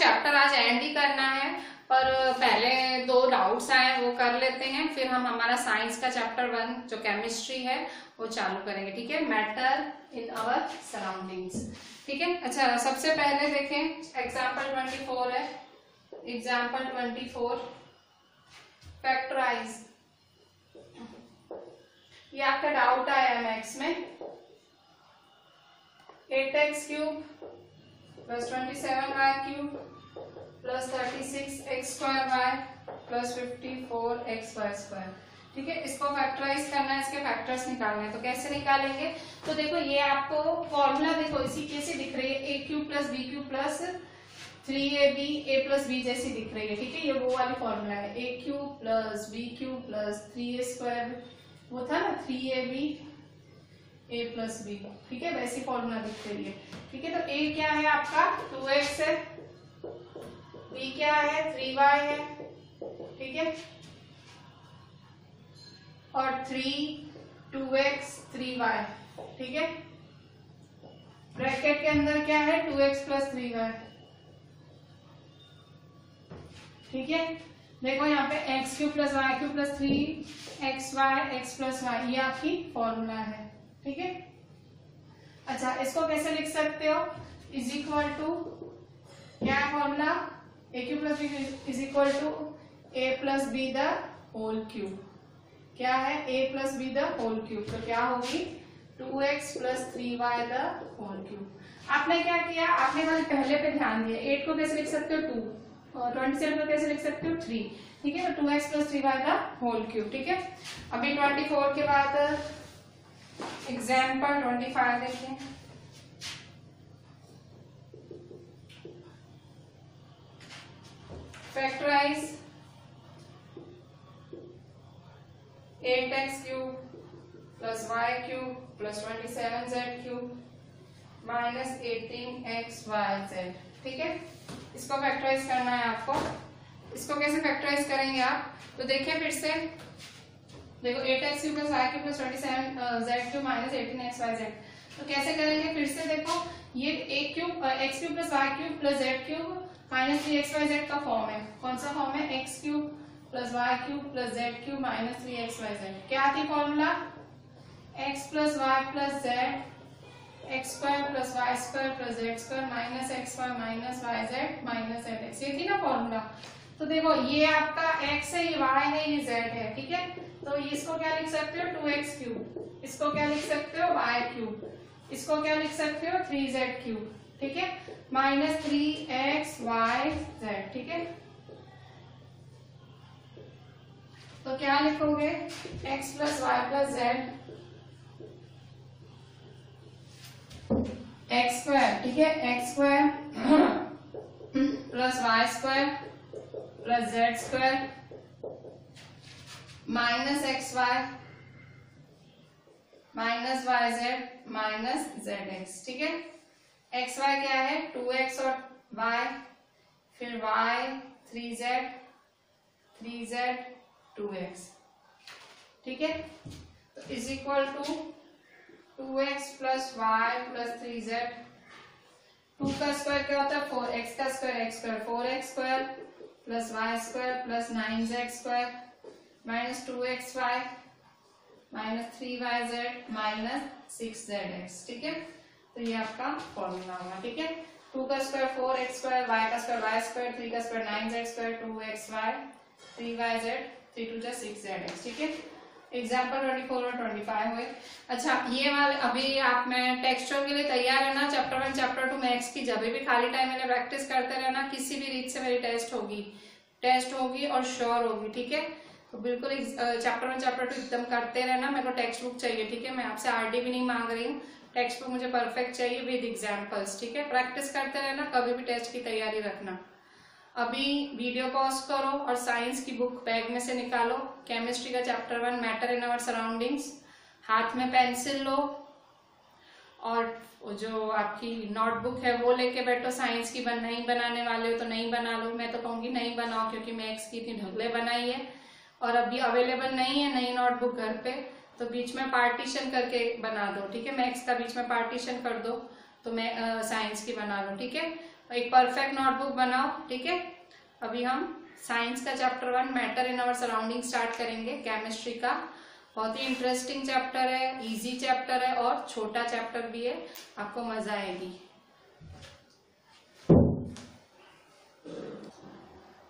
Chapter आज and he करना है, पर पहले 2 डाउट्स आए वो कर लेते हैं, फिर हम हमारा साइंस का चैप्टर 1 जो केमिस्ट्री है वो चालू करेंगे। ठीक है, मैटर इन आवर सराउंडिंग्स। ठीक है, अच्छा सबसे पहले देखें एग्जाम्पल 24 है। Example 24 factorise. ये आपका डाउट आया है मैथ्स में। 8x cube plus 27y cube plus 36x square y plus 54xy square. ठीक है, इसको फैक्टराइज करना है, इसके फैक्टर्स निकालने हैं। तो कैसे निकालेंगे? तो देखो ये आपको फॉर्मूला देखो इसी कैसे दिख रही है, a cube plus b cube plus 3ab a plus b जैसी दिख रही है। ठीक है, ये वो वाली फॉर्मूला है, a cube plus b cube plus 3a square, वो था ना 3ab a प्लस बी। ठीक है, वैसी फॉर्मूला दिख रही है। ठीक है, तो a क्या है आपका 2x है, b क्या है 3y है। ठीक है, और 2x 3y। ठीक है, ब्रैकेट के अंदर क्या है 2x प्लस 3y। ठीक है, देखो यहाँ पे x cube plus y cube plus 3xy x plus y, ये आपकी फॉर्मूला है। ठीक है, अच्छा इसको कैसे लिख सकते हो? इज इक्वल टू क्या है formula, a cube plus b is equal to a plus b the whole cube. क्या है a plus b the whole cube, तो क्या होगी 2x plus 3y the whole cube. आपने क्या किया, आपने खाली पहले पे ध्यान दिया। 8 को कैसे लिख सकते हो 2 और 27 को कैसे लिख सकते हो 3। ठीक है, तो 2x plus 3y the whole cube. ठीक है, अभी 24 के बाद एग्जाम्पल 25 देखिए। Factorise 8x cube plus y cube plus 27z cube minus 18xyz। ठीक है, इसको फैक्टराइज करना है आपको। इसको कैसे फैक्टराइज करेंगे आप? तो देखिए फिर से देखो 8x cube plus y cube plus 27z cube minus 18xyz। तो कैसे करेंगे? फिर से देखो ये x cube plus y cube plus z cube minus 3xyz का फॉर्म है। कौन सा फॉर्म है? x cube plus y cube plus z cube minus 3xyz। क्या थी formula? x plus y plus z x square plus y square plus z square minus xy minus yz minus zx, ये थी ना formula. तो देखो ये आपका x है, ये y है, ये z है। ठीक है, तो इसको क्या लिख सकते हो 2x क्यूब, इसको क्या लिख सकते हो y क्यूब, इसको क्या लिख सकते हो 3z क्यूब। ठीक है, माइनस 3xyz। ठीक है, तो क्या लिखोगे x plus y plus z x square. ठीक है, x square plus y square plus z square minus x y minus y z minus z x. ठीक है, एक्स वाई क्या है 2x और y, फिर y 3z 2x। ठीक है, तो is equal to 2x plus y plus 3z। 2 का स्क्वायर क्या होता है 4x का square x square 4x square plus y square plus 9z square minus 2xy minus 3yz minus 6zx। ठीक है, तो ये आपका फॉर्मूला होगा। ठीक है, 2 का स्क्वायर 4x स्क्वायर, y का स्क्वायर y स्क्वायर, 3 का square 9z square, 2xy 3yz 3 2 6zx। ठीक है, एग्जाम्पल 24 और 25 हुए। अच्छा ये वाले अभी आप मैं टेक्सचर के लिए तैयार है ना, चैप्टर 1 चैप्टर 2 मैथ्स की जब भी खाली टाइम में प्रैक्टिस करते रहना, किसी भी रीत से मेरी टेस्ट होगी और श्योर होगी। ठीक है, तो बिल्कुल चैप्टर 1 चैप्टर 2 एकदम करते रहना। मेरे को टेक्स्ट बुक चाहिए। ठीक है, मैं आपसे आरडी भी नहीं मांग रही हूँ, टेक्स्ट बुक मुझे परफेक्ट चाहिए विद एग्जाम्पल्स। ठीक है, प्रैक्टिस करते रहना, कभी भी टेस्ट की तैयारी रखना। अभी वीडियो पॉज करो और साइंस की बुक बैग में से निकालो, केमिस्ट्री का chapter 1 matter in our surroundings, हाथ में पेंसिल लो और जो आपकी नोटबुक है वो लेके बैठो। साइंस की नहीं बनाने वाले हो तो नहीं बना लो, मैं तो कहूँगी नहीं बनाओ, क्योंकि मैथ्स की इतनी ढगले बनाई है और अभी अवेलेबल नहीं है नई नोटबुक घर पे, तो बीच में पार्टीशन करके बना दो। ठीक है, मैथ्स का बीच में पार्टीशन कर दो तो मैं साइंस की बना लो। ठीक है, एक परफेक्ट नोटबुक बनाओ, ठीक है। अभी हम साइंस का chapter 1 matter in our surrounding start करेंगे, केमिस्ट्री का। बहुत ही इंटरेस्टिंग चैप्टर है, इजी चैप्टर है और छोटा चैप्टर भी है, आपको मजा आएगी।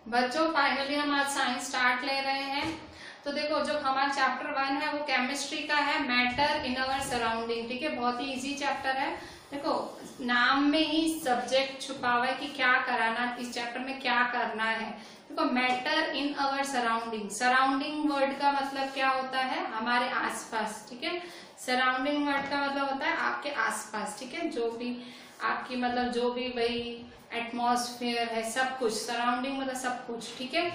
बच्चों फाइनली हम आज साइंस स्टार्ट ले रहे हैं। तो देखो जो हमारा चैप्टर 1 है वो केमिस्ट्री का है, मैटर इन आवर सराउंडिंग, ठीक है। बहुत ही इजी चैप्टर है। देखो नाम में ही सब्जेक्ट छुपा हुआ है कि क्या कराना, इस चैप्टर में क्या करना है। देखो matter in our surrounding, surrounding word का मतलब क्या होता है, हमारे आसपास, ठीक है। सराउंडिंग वर्ड का मतलब होता है आपके आसपास, ठीक है। जो भी आपकी मतलब जो भी वही एटमॉस्फेयर है, सब कुछ, सराउंडिंग मतलब सब कुछ, ठीक है।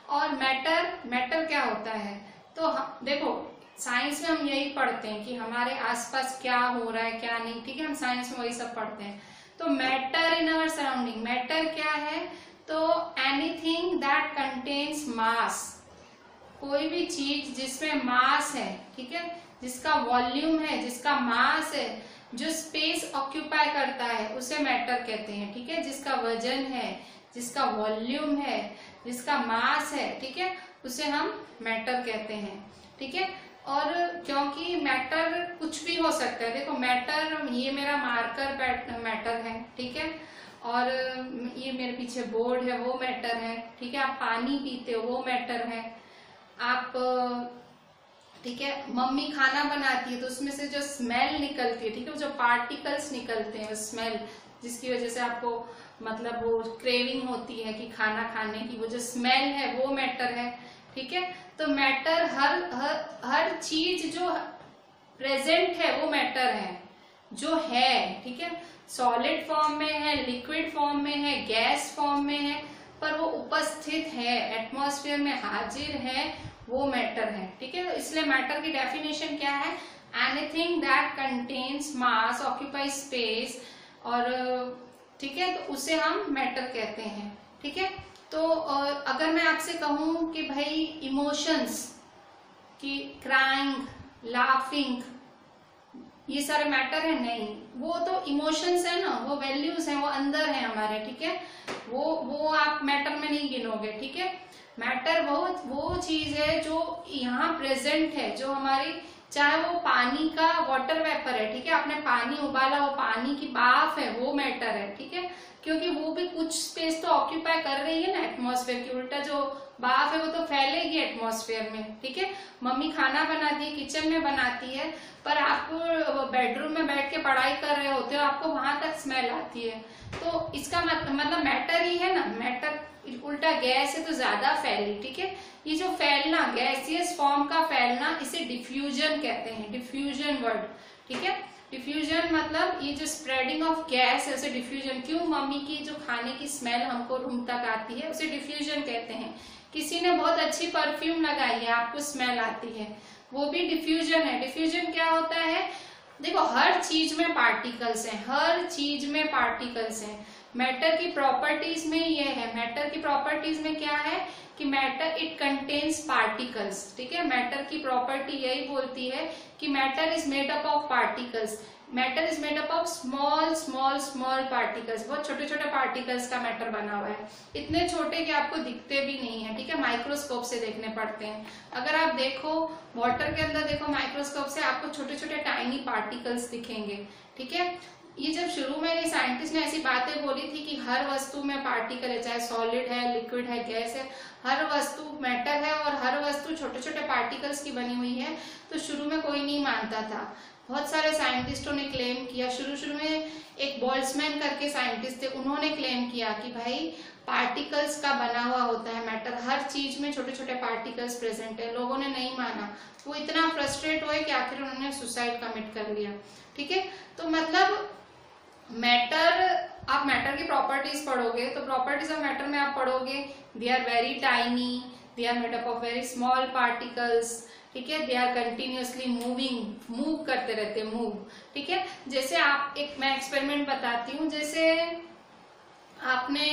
और मैटर क्या होता है, तो देखो साइंस में हम यही पढ़ते हैं कि हमारे आसपास क्या हो रहा है क्या नहीं, ठीक है। हम साइंस में वही सब पढ़ते हैं। तो matter in our surrounding, matter क्या है, तो एनीथिंग दैट कंटेन्स मास, कोई भी चीज जिसमें मास है, ठीक है, जिसका वॉल्यूम है, जिसका मास है, जो स्पेस ऑक्यूपाई करता है उसे मैटर कहते हैं, ठीक है। जिसका वजन है, जिसका वॉल्यूम है, जिसका मास है, ठीक है, उसे हम मैटर कहते हैं, ठीक है। और क्योंकि मैटर कुछ भी हो सकता है, देखो मैटर, ये मेरा मार्कर मैटर है, ठीक है। और ये मेरे पीछे बोर्ड है वो मैटर है, ठीक है। आप पानी पीते हो वो मैटर है, आप, ठीक है, मम्मी खाना बनाती है तो उसमें से जो स्मेल निकलती है, ठीक है, जो पार्टिकल्स निकलते हैं, स्मेल, जिसकी वजह से आपको मतलब वो क्रेविंग होती है कि खाना खाने की, वो जो स्मेल है वो मैटर है, ठीक है। तो मैटर हर चीज जो प्रेजेंट है वो मैटर है, जो है, ठीक है। सॉलिड फॉर्म में है, लिक्विड फॉर्म में है, गैस फॉर्म में है, पर वो उपस्थित है, एटमॉस्फेयर में हाजिर है, वो मैटर है, ठीक है। तो इसलिए मैटर की डेफिनेशन क्या है, anything that contains mass, occupy space, और ठीक है, तो उसे हम मैटर कहते हैं, ठीक है। तो अगर मैं आपसे कहूं कि भाई इमोशंस, कि क्राइंग, लाफिंग, ये सारे मैटर है, नहीं, वो तो इमोशंस है ना, वो वैल्यूज हैं, वो अंदर है हमारे, ठीक है। वो आप मैटर में नहीं गिनोगे, ठीक है। मैटर वो चीज है जो यहाँ प्रेजेंट है, जो हमारी, चाहे वो पानी का वाटर वेपर है, ठीक है, आपने पानी उबाला, वो पानी की भाप है, वो मैटर है, ठीक है। क्योंकि वो भी कुछ स्पेस तो ऑक्यूपाई कर रही है ना एटमॉस्फेयर की, उल्टा जो भाप है वो तो फैलेगी एटमॉस्फेयर में, ठीक है। मम्मी खाना बनाती है, किचन में बनाती है, पर आपको बेडरूम में बैठ के पढ़ाई कर रहे होते हो, आपको वहां तक स्मेल आती है, तो इसका मतलब मैटर ही है ना, मैटर। उल्टा गैस है तो ज्यादा फैली, ठीक है। ये जो फैलना, गैसियस फॉर्म का फैलना, इसे डिफ्यूजन कहते हैं, डिफ्यूजन वर्ड, ठीक है। डिफ्यूजन मतलब ये जो स्प्रेडिंग ऑफ गैस है उसे डिफ्यूजन, क्यों मम्मी की जो खाने की स्मेल हमको रूम तक आती है उसे डिफ्यूजन कहते हैं। किसी ने बहुत अच्छी परफ्यूम लगाई है, आपको स्मेल आती है, वो भी डिफ्यूजन है। डिफ्यूजन क्या होता है, देखो हर चीज में पार्टिकल्स हैं, हर चीज में पार्टिकल्स हैं। मैटर की प्रॉपर्टीज में ये है, मैटर की प्रॉपर्टीज में क्या है कि मैटर इट कंटेन्स पार्टिकल्स, ठीक है। मैटर की प्रॉपर्टी यही बोलती है कि matter is made up of particles, matter is made up of small small small particles, बहुत छोटे छोटे पार्टिकल्स का मैटर बना हुआ है, इतने छोटे कि आपको दिखते भी नहीं है, ठीक है, माइक्रोस्कोप से देखने पड़ते हैं। अगर आप देखो वाटर के अंदर देखो माइक्रोस्कोप से, आपको छोटे छोटे टाइनी पार्टिकल्स दिखेंगे, ठीक है। ये जब शुरू में ये साइंटिस्ट ने ऐसी बातें बोली थी कि हर वस्तु में पार्टिकल है, चाहे सॉलिड है, लिक्विड है, गैस है, हर वस्तु मैटर है और हर वस्तु छोटे छोटे पार्टिकल्स की बनी हुई है, तो शुरू में कोई नहीं मानता था। बहुत सारे साइंटिस्टों ने क्लेम किया, शुरू में एक बोल्ट्जमैन करके साइंटिस्ट थे, उन्होंने क्लेम किया कि भाई पार्टिकल्स का बना हुआ होता है मैटर, हर चीज में छोटे छोटे पार्टिकल्स प्रेजेंट है। लोगों ने नहीं माना, वो इतना फ्रस्ट्रेट हुए कि आखिर उन्होंने सुसाइड कमिट कर लिया, ठीक है। तो मतलब मैटर, आप मैटर की प्रॉपर्टीज पढ़ोगे तो प्रॉपर्टीज ऑफ मैटर में आप पढ़ोगे they are very tiny, they are made up of very small particles, ठीक है, they are continuously moving, move करते रहते हैं, मूव, ठीक है। जैसे आप एक, मैं एक्सपेरिमेंट बताती हूँ, जैसे आपने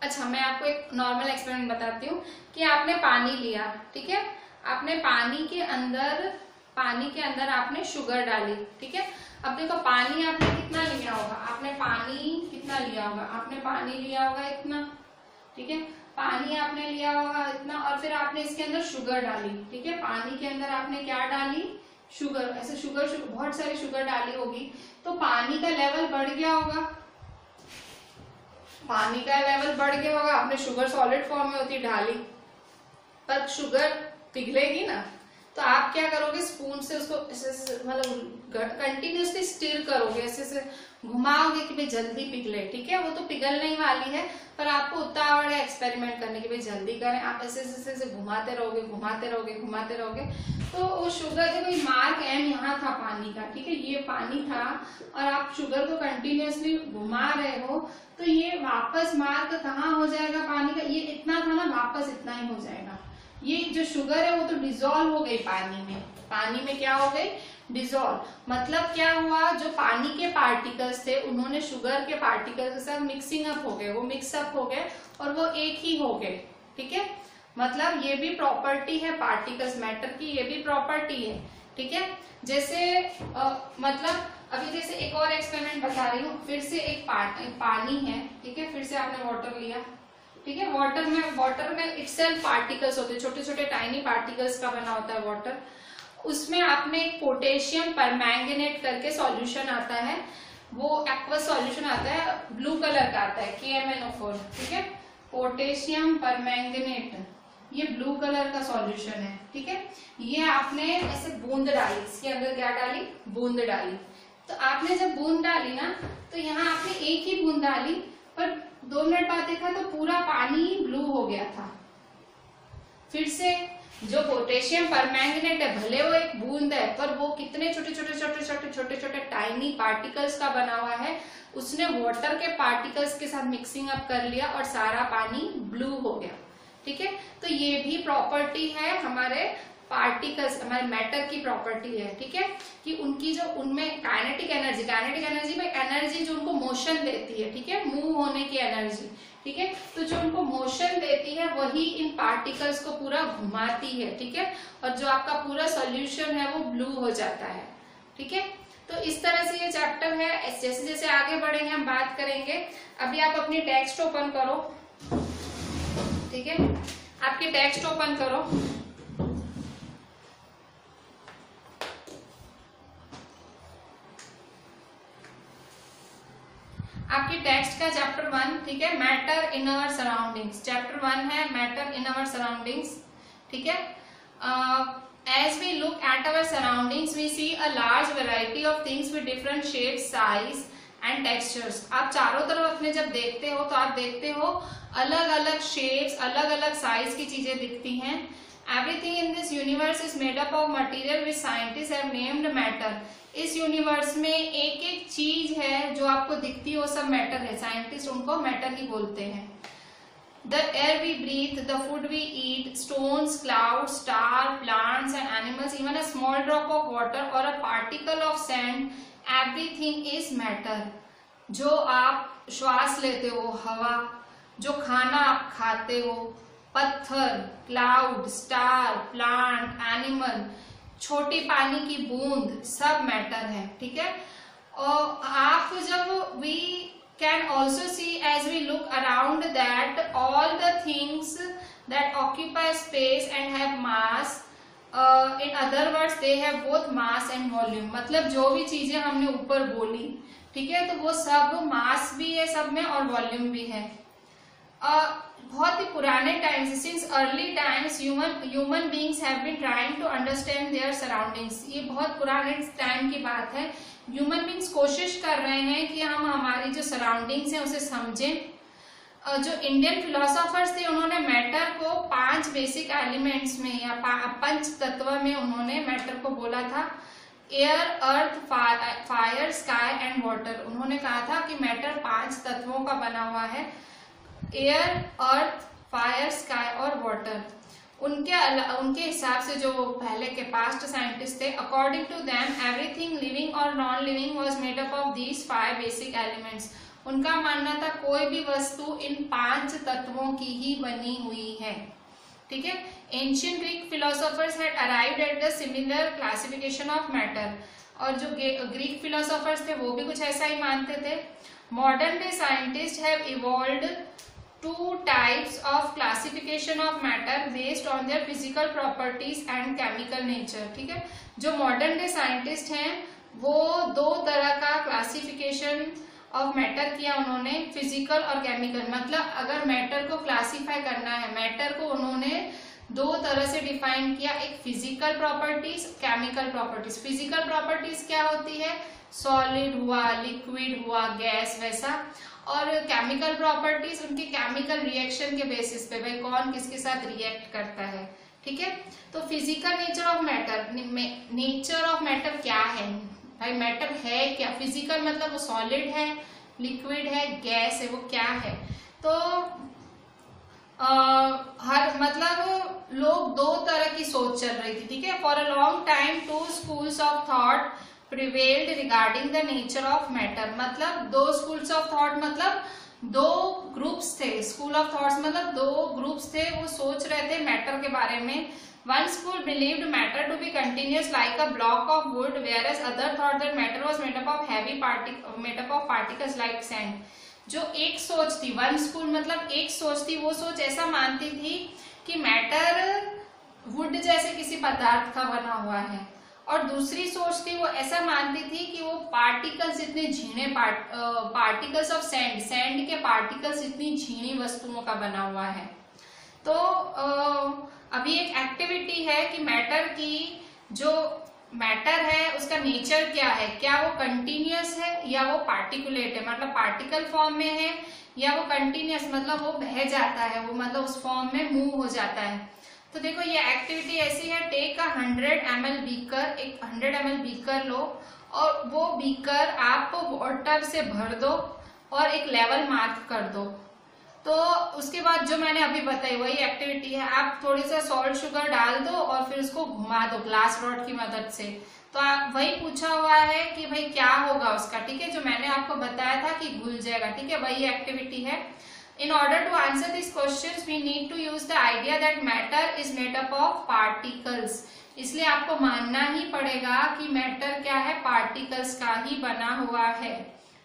अच्छा मैं आपको एक नॉर्मल एक्सपेरिमेंट बताती हूँ कि आपने पानी लिया, ठीक है, आपने पानी के अंदर आपने शुगर डाली, ठीक है। अब देखो पानी आपने कितना लिया होगा, आपने पानी कितना लिया होगा, आपने पानी लिया होगा इतना, ठीक है, पानी आपने लिया होगा इतना, और फिर आपने इसके अंदर शुगर डाली, ठीक है, पानी के अंदर आपने क्या डाली, शुगर, ऐसे शुगर बहुत सारी शुगर डाली होगी, तो पानी का लेवल बढ़ गया होगा, पानी का लेवल बढ़ गया होगा, आपने शुगर सॉलिड फॉर्म में होती डाली, पर शुगर पिघलेगी ना, तो आप क्या करोगे, स्पून से उसको मतलब कंटिन्यूसली स्टिर करोगे, ऐसे घुमाओगे कि भाई जल्दी पिघले, ठीक है, वो तो पिघलने ही वाली है, पर आपको उतावड़ है एक्सपेरिमेंट करने की भाई जल्दी करें, आप ऐसे घुमाते रहोगे घुमाते रहोगे घुमाते रहोगे, तो वो शुगर देखो ये मार्क एम यहाँ था पानी का, ठीक है, ये पानी था और आप शुगर को कंटिन्यूसली घुमा रहे हो, तो ये वापस मार्क कहाँ हो जाएगा पानी का, ये इतना था ना, वापस इतना ही हो जाएगा, ये जो शुगर है वो तो डिजोल्व हो गई पानी में, पानी में क्या हो गई, डिजोल्व, मतलब क्या हुआ, जो पानी के पार्टिकल्स थे उन्होंने शुगर के पार्टिकल्स के साथ मिक्सिंग अप हो गए, वो मिक्सअप हो गए और वो एक ही हो गए, ठीक है, मतलब ये भी प्रॉपर्टी है पार्टिकल्स मैटर की, ये भी प्रॉपर्टी है, ठीक है, जैसे मतलब अभी जैसे एक और एक्सपेरिमेंट बता रही हूँ, फिर से एक पानी है, ठीक है, फिर से आपने वाटर लिया, ठीक है, वाटर में इटसेल्फ पार्टिकल्स होते हैं, छोटे छोटे टाइनी पार्टिकल्स का बना होता है वाटर, उसमें आपने एक पोटेशियम परमैंगनेट करके सॉल्यूशन आता है, वो एक्वस सॉल्यूशन आता है, ब्लू कलर का आता है KMnO4, ठीक है, पोटेशियम परमैंगनेट, ये ब्लू कलर का सॉल्यूशन है, ठीक है, ये आपने ऐसे बूंद डाली, इसके अंदर क्या डाली, बूंद डाली, तो आपने जब बूंद डाली ना, तो यहाँ आपने एक ही बूंद डाली, पर 2 मिनट बाद देखा तो पूरा पानी ब्लू हो गया था, फिर से जो पोटेशियम परमैंगनेट है, भले वो एक बूंद है, पर वो कितने छोटे छोटे टाइनी पार्टिकल्स का बना हुआ है, उसने वाटर के पार्टिकल्स के साथ मिक्सिंग अप कर लिया और सारा पानी ब्लू हो गया, ठीक है, तो ये भी प्रॉपर्टी है हमारे पार्टिकल्स, हमारे मैटर की प्रॉपर्टी है, ठीक है, कि उनकी जो उनमें काइनेटिक एनर्जी में एनर्जी जो उनको मोशन देती है, ठीक है, मूव होने की एनर्जी, ठीक है, तो जो उनको मोशन देती है वही इन पार्टिकल्स को पूरा घुमाती है, ठीक है, और जो आपका पूरा सॉल्यूशन है वो ब्लू हो जाता है, ठीक है, तो इस तरह से ये चैप्टर है, जैसे जैसे आगे बढ़ेंगे हम बात करेंगे, अभी आप अपनी टेक्स्ट ओपन करो, ठीक है, आपकी टेक्स्ट ओपन करो, आपकी टेक्स्ट का चैप्टर 1, ठीक है, matter in our surroundings, chapter 1 है मैटर इन आवर सराउंडिंग्स, ठीक है, as we look at our surroundings we see a large variety of things with different shapes, size and textures. आप चारों तरफ अपने जब देखते हो तो आप देखते हो अलग अलग शेप्स, अलग अलग साइज की चीजें दिखती हैं. Everything in this universe is made up of material which scientists have named matter. इस यूनिवर्स में एक एक चीज है जो आपको दिखती है वो सब मैटर है, साइंटिस्ट उनको मैटर ही बोलते हैं. The air we breathe, the food we eat, stones, clouds, stars, plants and animals, even a small drop of water or a particle of sand, everything is matter. जो आप श्वास लेते हो हवा, जो खाना आप खाते हो, पत्थर, क्लाउड, स्टार, प्लांट, एनिमल, छोटी पानी की बूंद, सब मैटर है, ठीक है. और आप जब we can also see as we look around that all the things that occupy space and have mass, in other words they have both mass and volume. मतलब जो भी चीजें हमने ऊपर बोली, ठीक है, तो वो सब मास भी है सब में और वॉल्यूम भी है. बहुत ही पुराने टाइम से, since early times human beings have been trying to understand their surroundings. ये बहुत पुराने टाइम की बात है. ह्यूमन बींग्स कोशिश कर रहे हैं कि हम हमारी जो सराउंडिंग्स हैं उसे समझें. जो इंडियन फिलोसोफर्स थे उन्होंने मैटर को 5 बेसिक एलिमेंट्स में या 5 तत्व में उन्होंने मैटर को बोला था. Air, earth, fire, sky and water. उन्होंने कहा था कि मैटर 5 तत्वों का बना हुआ है, एयर, अर्थ, फायर, स्काई और वाटर. उनके हिसाब से जो पहले के पास्ट साइंटिस्ट थे, according to them everything living और non living was made up of these 5 basic elements. उनका मानना था कोई भी वस्तु इन 5 तत्वों की ही बनी हुई है, ठीक है. Ancient Greek philosophers had arrived at the similar classification of matter. और जो ग्रीक फिलोसोफर्स थे वो भी कुछ ऐसा ही मानते थे। Modern day scientist have evolved 2 types of classification of matter based on their physical properties and chemical nature. ठीक है, जो मॉडर्न डे साइंटिस्ट हैं वो 2 तरह का क्लासिफिकेशन ऑफ मैटर किया उन्होंने, फिजिकल और केमिकल। मतलब अगर मैटर को क्लासिफाई करना है, मैटर को उन्होंने 2 तरह से डिफाइन किया, एक physical properties, chemical properties. Physical properties क्या होती है, सॉलिड हुआ, लिक्विड हुआ, गैस वैसा, और केमिकल प्रॉपर्टीज उनके केमिकल रिएक्शन के बेसिस पे, भाई कौन किसके साथ रिएक्ट करता है। ठीक है, तो physical nature of matter, nature of matter क्या है, भाई मैटर है क्या। फिजिकल मतलब वो सॉलिड है, लिक्विड है, गैस है, वो क्या है। तो हर मतलब लोग 2 तरह की सोच चल रही थी। ठीक है, for a long time 2 schools of thought prevailed regarding the nature of matter। मतलब 2 schools of thought मतलब 2 ग्रुप्स थे। स्कूल ऑफ थॉट्स मतलब 2 ग्रुप्स थे, वो सोच रहे थे मैटर के बारे में। One school believed matter to be continuous like a block of wood, whereas other thought that matter was made up of particles like sand। जो एक सोच थी, वन स्कूल मतलब एक सोच थी, वो सोच ऐसा मानती थी कि मैटर वुड जैसे किसी पदार्थ का बना हुआ है, और दूसरी सोच थी वो ऐसा मानती थी कि वो पार्टिकल्स जितने झीणे पार्टिकल्स ऑफ सैंड, सैंड के पार्टिकल्स इतनी झीणी वस्तुओं का बना हुआ है। तो अभी एक एक्टिविटी है कि मैटर की, जो मैटर है उसका नेचर क्या है, क्या वो कंटिन्यूअस है या वो पार्टिकुलेट है, मतलब पार्टिकल फॉर्म में है, या वो कंटिन्यूअस मतलब वो बह जाता है, वो मतलब उस फॉर्म में मूव हो जाता है। तो देखो ये एक्टिविटी ऐसी है, टेक 100 ml बीकर, एक 100 ml बीकर लो और वो बीकर आप वाटर से भर दो और एक लेवल मार्क कर दो। तो उसके बाद जो मैंने अभी बताई वही एक्टिविटी है, आप थोड़ी सा सॉल्ट शुगर डाल दो और फिर उसको घुमा दो ग्लास रॉड की मदद से। तो आप वही पूछा हुआ है कि भाई क्या होगा उसका। ठीक है, जो मैंने आपको बताया था कि घुल जाएगा। ठीक है, वही एक्टिविटी है। In order to answer these questions, we need to use the idea that matter is made up of particles। इसलिए आपको मानना ही पड़ेगा कि मैटर क्या है, पार्टिकल्स का ही बना हुआ है।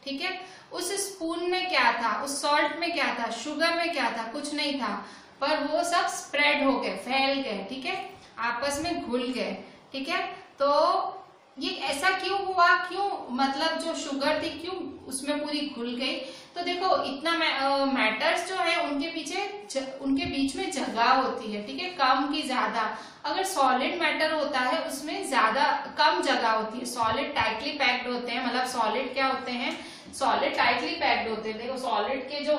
ठीक है, उस स्पून में क्या था, उस सॉल्ट में क्या था, शुगर में क्या था, कुछ नहीं था, पर वो सब स्प्रेड हो गए, फैल गए। ठीक है, आपस में घुल गए। ठीक है, तो ये ऐसा क्यों हुआ, क्यों मतलब जो शुगर थी क्यों उसमें पूरी घुल गई। तो देखो इतना मैटर्स जो है उनके बीच में जगह होती है। ठीक है, कम की ज्यादा। अगर सॉलिड मैटर होता है उसमें ज्यादा कम जगह होती है, सॉलिड टाइटली पैक्ड होते हैं। मतलब सॉलिड क्या होते हैं, सॉलिड टाइटली पैक्ड होते हैं। देखो सॉलिड के जो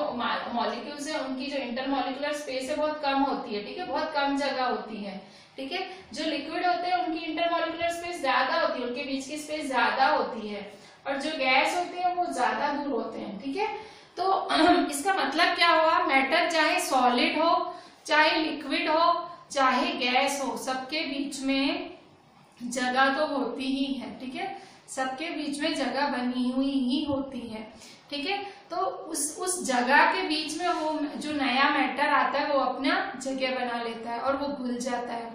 मॉलिक्यूल्स है उनकी जो इंटरमॉलिक्यूलर स्पेस है बहुत कम होती है। ठीक है, बहुत कम जगह होती है। ठीक है, जो लिक्विड होते हैं उनकी इंटरमॉलिक्यूलर स्पेस ज्यादा होती है, उनके बीच की स्पेस ज्यादा होती है, और जो गैस होते हैं वो ज्यादा दूर होते हैं। ठीक है, तो इसका मतलब क्या हुआ, मैटर चाहे सॉलिड हो, चाहे लिक्विड हो, चाहे गैस हो, सबके बीच में जगह तो होती ही है। ठीक है, सबके बीच में जगह बनी हुई ही होती है। ठीक है, तो उस जगह के बीच में वो जो नया मैटर आता है वो अपना जगह बना लेता है और वो घुल जाता है।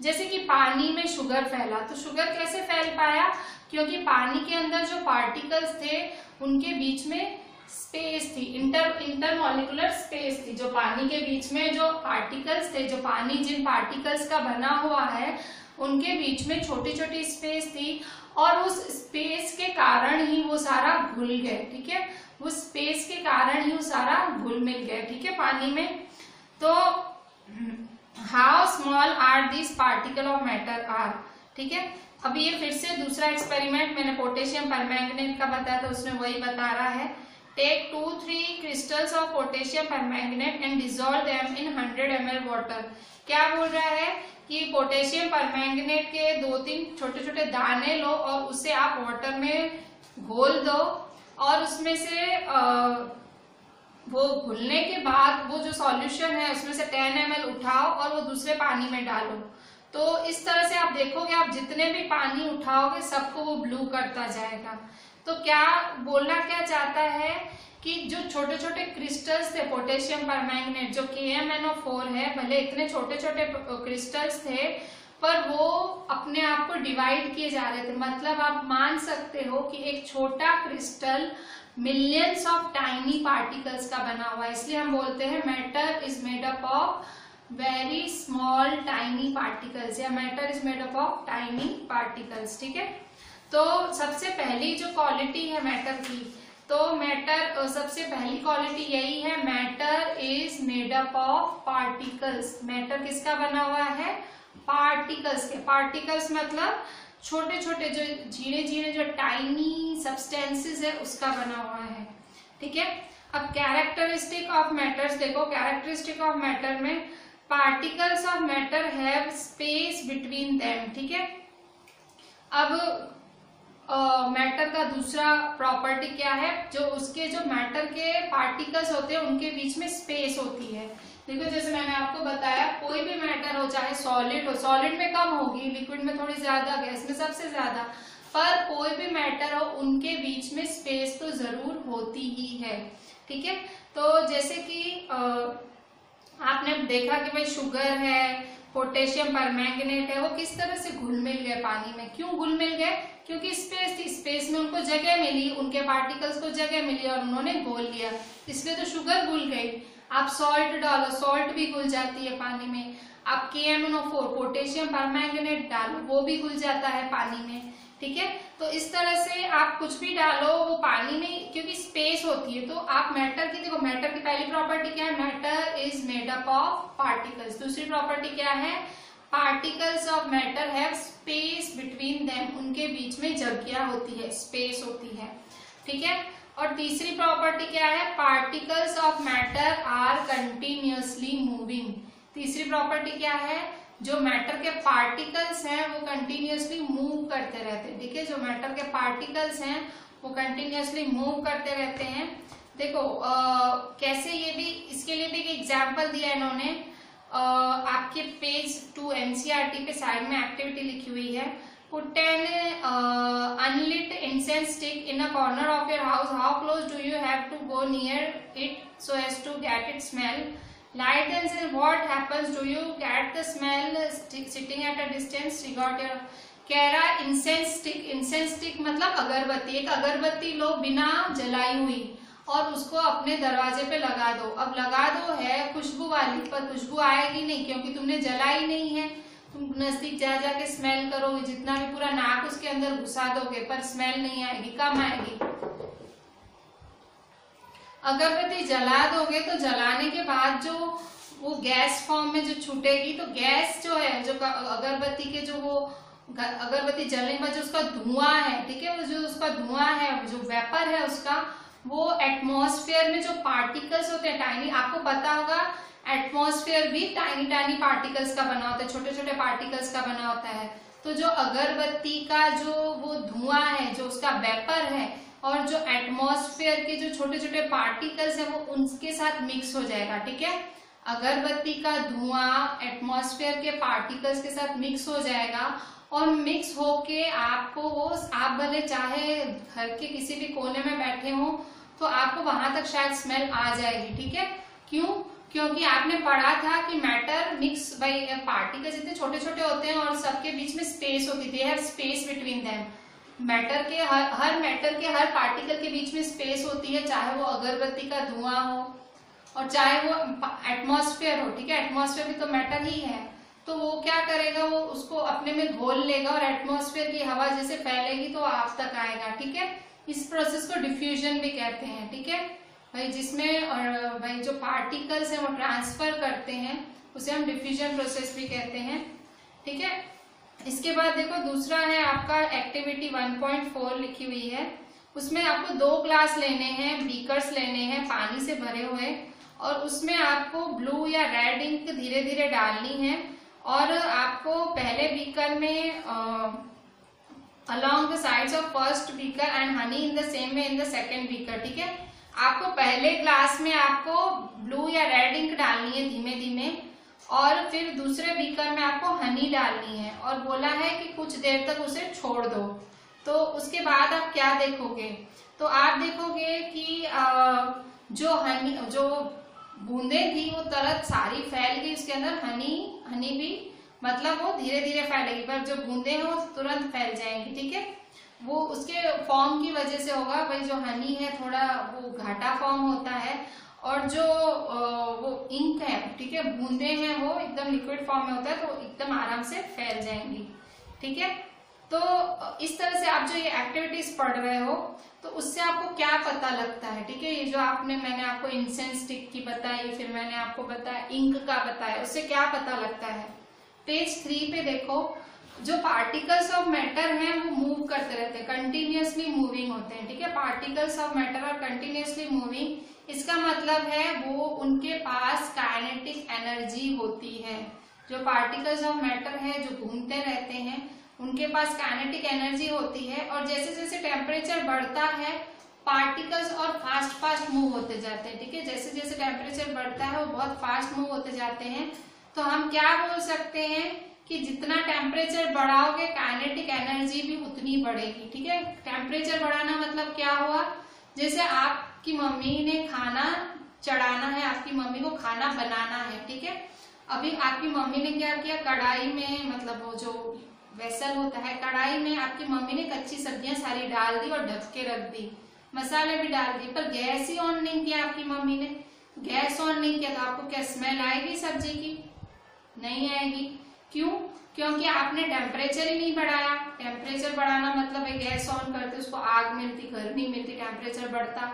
जैसे कि पानी में शुगर फैला, तो शुगर कैसे फैल पाया, क्योंकि पानी के अंदर जो पार्टिकल्स थे उनके बीच में स्पेस थी, इंटरमॉलिक्यूलर स्पेस थी। जो पानी के बीच में जो पार्टिकल्स थे, जो पानी जिन पार्टिकल्स का बना हुआ है उनके बीच में छोटी छोटी स्पेस थी, और उस स्पेस के कारण ही वो सारा घुल गए। ठीक है, उस स्पेस के कारण ही वो सारा घुल मिल गए। ठीक है, पानी में। तो how small are this particle of matter are. ठीक है, अभी ये फिर से दूसरा एक्सपेरिमेंट मैंने पोटेशियम परमैंगनेट का बताया था, उसमें वही बता रहा है। Take 2-3 crystals of potassium permanganate and dissolve them in 100 ml water। क्या बोल रहा है कि पोटेशियम परमैंगनेट के 2-3 छोटे छोटे दाने लो और उसे आप वाटर में घोल दो, और उसमें से वो घुलने के बाद वो जो सॉल्यूशन है उसमें से 10 ml उठाओ और वो दूसरे पानी में डालो। तो इस तरह से आप देखोगे, आप जितने भी पानी उठाओगे सबको वो ब्लू करता जाएगा। तो क्या बोलना क्या चाहता है कि जो छोटे छोटे क्रिस्टल्स थे पोटेशियम परमैंगनेट, जो KMnO4 है, भले इतने छोटे छोटे क्रिस्टल्स थे, पर वो अपने आप को डिवाइड किए जा रहे थे। मतलब आप मान सकते हो कि एक छोटा crystal millions of tiny particles का बना हुआ है, इसलिए हम बोलते हैं matter is made up of very small tiny particles, या matter is made up of tiny particles. ठीक है, तो सबसे पहली जो क्वालिटी है मैटर की, तो मैटर सबसे पहली क्वालिटी यही है, matter is made up of particles. Matter किसका बना हुआ है? पार्टिकल्स के। पार्टिकल्स मतलब छोटे छोटे जो झीणे झीणे जो टाइनी सब्सटेंसेस है उसका बना हुआ है। ठीक है, अब कैरेक्टरिस्टिक ऑफ मैटर्स देखो, कैरेक्टरिस्टिक ऑफ मैटर में particles of matter have space between them. ठीक है, अब मैटर का दूसरा प्रॉपर्टी क्या है, जो उसके जो मैटर के पार्टिकल्स होते हैं उनके बीच में स्पेस होती है। देखो जैसे मैंने आपको बताया, कोई भी मैटर हो, चाहे सॉलिड हो, सॉलिड में कम होगी, लिक्विड में थोड़ी ज्यादा, गैस में सबसे ज्यादा, पर कोई भी मैटर हो उनके बीच में स्पेस तो जरूर होती ही है। ठीक है, तो जैसे कि आपने देखा कि भाई शुगर है, पोटेशियम परमैंगनेट है, वो किस तरह से घुल मिल गए पानी में। क्यों घुल मिल गए? क्योंकि स्पेस थी, स्पेस में उनको जगह मिली, उनके पार्टिकल्स को जगह मिली और उन्होंने घोल लिया, इसलिए तो शुगर घुल गई। आप सॉल्ट डालो, सॉल्ट भी घुल जाती है पानी में। आप KMnO4 पोटेशियम परमैंगनेट डालो, वो भी घुल जाता है पानी में। ठीक है, तो इस तरह से आप कुछ भी डालो वो पानी में, क्योंकि स्पेस होती है। तो आप मैटर की देखो, मैटर की पहली प्रॉपर्टी क्या है? Matter is made up of particles. दूसरी प्रॉपर्टी क्या है? Particles of matter have space between them, उनके बीच में जगह होती है, स्पेस होती है। ठीक है, और तीसरी प्रॉपर्टी क्या है? Particles of matter are continuously moving. तीसरी प्रॉपर्टी क्या है? जो मैटर के पार्टिकल्स हैं वो कंटिन्यूअसली मूव करते रहते हैं। ठीक है, जो मैटर के पार्टिकल्स हैं वो कंटिन्यूअसली मूव करते रहते हैं। देखो कैसे, ये भी, इसके लिए भी एक एग्जाम्पल दिया इन्होंने। आपके पेज 2 NCERT पे साइड में एक्टिविटी लिखी हुई है, put an unlit incense stick in a corner of your house, how close do you have to go near it so as to get it smell, light and say what happens, do you get the smell sitting at a distance, you got your, कह रहा है incense stick. Incense stick मतलब अगरबत्ती। एक अगरबत्ती लो बिना जलाई हुई और उसको अपने दरवाजे पे लगा दो। अब लगा दो है खुशबू वाली, पर खुशबू आएगी नहीं क्योंकि तुमने जलाई नहीं है। तुम नजदीक जा जाके स्मेल करोगे, जितना भी पूरा नाक उसके अंदर घुसा दोगे, पर स्मेल नहीं आएगी, कम आएगी। अगरबत्ती जला दोगे तो जलाने के बाद जो वो गैस फॉर्म में जो छूटेगी, तो गैस जो है, जो अगरबत्ती के जो वो अगरबत्ती जलने के बाद जो उसका धुआं है, ठीक है, वो जो उसका धुआं है, जो वेपर है उसका, वो एटमॉस्फेयर में जो पार्टिकल्स होते हैं टाइनी, आपको पता होगा एटमॉस्फेयर भी टाइनी टाइनी पार्टिकल्स का बना होता है, छोटे छोटे पार्टिकल्स का बना होता है। तो जो अगरबत्ती का जो वो धुआं है, जो उसका वेपर है, और जो एटमॉस्फेयर के जो छोटे छोटे पार्टिकल्स है वो उनके साथ मिक्स हो जाएगा। ठीक है, अगरबत्ती का धुआं एटमॉस्फेयर के पार्टिकल्स के साथ मिक्स हो जाएगा और मिक्स होके आपको वो, आप भले चाहे घर के किसी भी कोने में बैठे हो तो आपको वहां तक शायद स्मेल आ जाएगी। ठीक है, क्यों? क्योंकि आपने पढ़ा था कि मैटर मिक्स बाय पार्टिकल्स इतने छोटे छोटे होते हैं और सबके बीच में स्पेस होती थी, have space between them. Matter के हर मैटर के हर पार्टिकल के बीच में स्पेस होती है, चाहे वो अगरबत्ती का धुआं हो और चाहे वो एटमॉस्फेयर हो। ठीक है, एटमॉस्फेयर भी तो मैटर ही है। तो वो क्या करेगा, वो उसको अपने में घोल लेगा और एटमॉस्फेयर की हवा जैसे फैलेगी तो आप तक आएगा। ठीक है, इस प्रोसेस को डिफ्यूजन भी कहते हैं। ठीक है भाई, जिसमें भाई जो पार्टिकल्स है वो ट्रांसफर करते हैं उसे हम डिफ्यूजन प्रोसेस भी कहते हैं। ठीक है, इसके बाद देखो दूसरा है आपका एक्टिविटी 1.4 लिखी हुई है। उसमें आपको 2 ग्लास लेने हैं, बीकर्स लेने हैं पानी से भरे हुए, और उसमें आपको ब्लू या रेड इंक धीरे धीरे डालनी है। और आपको पहले बीकर में along the sides of first beaker and honey in the same way in the second beaker। ठीक है, आपको पहले ग्लास में आपको ब्लू या रेड इंक डालनी है धीमे धीमे, और फिर दूसरे बीकर में आपको हनी डालनी है, और बोला है कि कुछ देर तक उसे छोड़ दो। तो उसके बाद आप क्या देखोगे, तो आप देखोगे कि जो बूंदे थी वो तुरंत सारी फैल गई उसके अंदर, हनी भी मतलब वो धीरे धीरे फैलेगी, पर जो बूंदे हैं वो तुरंत फैल जाएंगी। ठीक है, वो उसके फॉर्म की वजह से होगा। भाई जो हनी है थोड़ा वो घाटा फॉर्म होता है, और जो वो इंक है, ठीक है, बूंदे हैं वो एकदम लिक्विड फॉर्म में होता है, तो एकदम आराम से फैल जाएंगी। ठीक है, तो इस तरह से आप जो ये एक्टिविटीज पढ़ रहे हो तो उससे आपको क्या पता लगता है। ठीक है, ये जो मैंने आपको इंसेंस स्टिक की बताई, फिर मैंने आपको बताया इंक का बताया, उससे क्या पता लगता है। पेज 3 पे देखो, जो पार्टिकल्स ऑफ मैटर हैं वो मूव करते रहते हैं, कंटिन्यूअसली मूविंग होते हैं। ठीक है, particles of matter are continuously moving, इसका मतलब है वो उनके पास काइनेटिक एनर्जी होती है। जो पार्टिकल्स ऑफ मैटर है जो घूमते रहते हैं उनके पास काइनेटिक एनर्जी होती है, और जैसे जैसे टेम्परेचर बढ़ता है पार्टिकल्स और फास्ट मूव होते जाते हैं। ठीक है, जैसे जैसे टेम्परेचर बढ़ता है वो बहुत फास्ट मूव होते जाते हैं। तो हम क्या बोल सकते हैं कि जितना टेम्परेचर बढ़ाओगे काइनेटिक एनर्जी भी उतनी बढ़ेगी। ठीक है, टेम्परेचर बढ़ाना मतलब क्या हुआ, जैसे आपकी मम्मी ने खाना चढ़ाना है, आपकी मम्मी को खाना बनाना है। ठीक है, अभी आपकी मम्मी ने क्या किया, कढ़ाई में, मतलब वो जो वेसल होता है, कढ़ाई में आपकी मम्मी ने कच्ची सब्जियां सारी डाल दी और ढक के रख दी, मसाले भी डाल दिए, पर गैस ही ऑन नहीं किया आपकी मम्मी ने। गैस ऑन नहीं किया तो आपको क्या स्मेल आएगी सब्जी की? नहीं आएगी। क्यों? क्योंकि आपने टेम्परेचर ही नहीं बढ़ाया। टेम्परेचर बढ़ाना मतलब है गैस ऑन करते उसको आग मिलती, गर्मी मिलती, टेम्परेचर बढ़ता।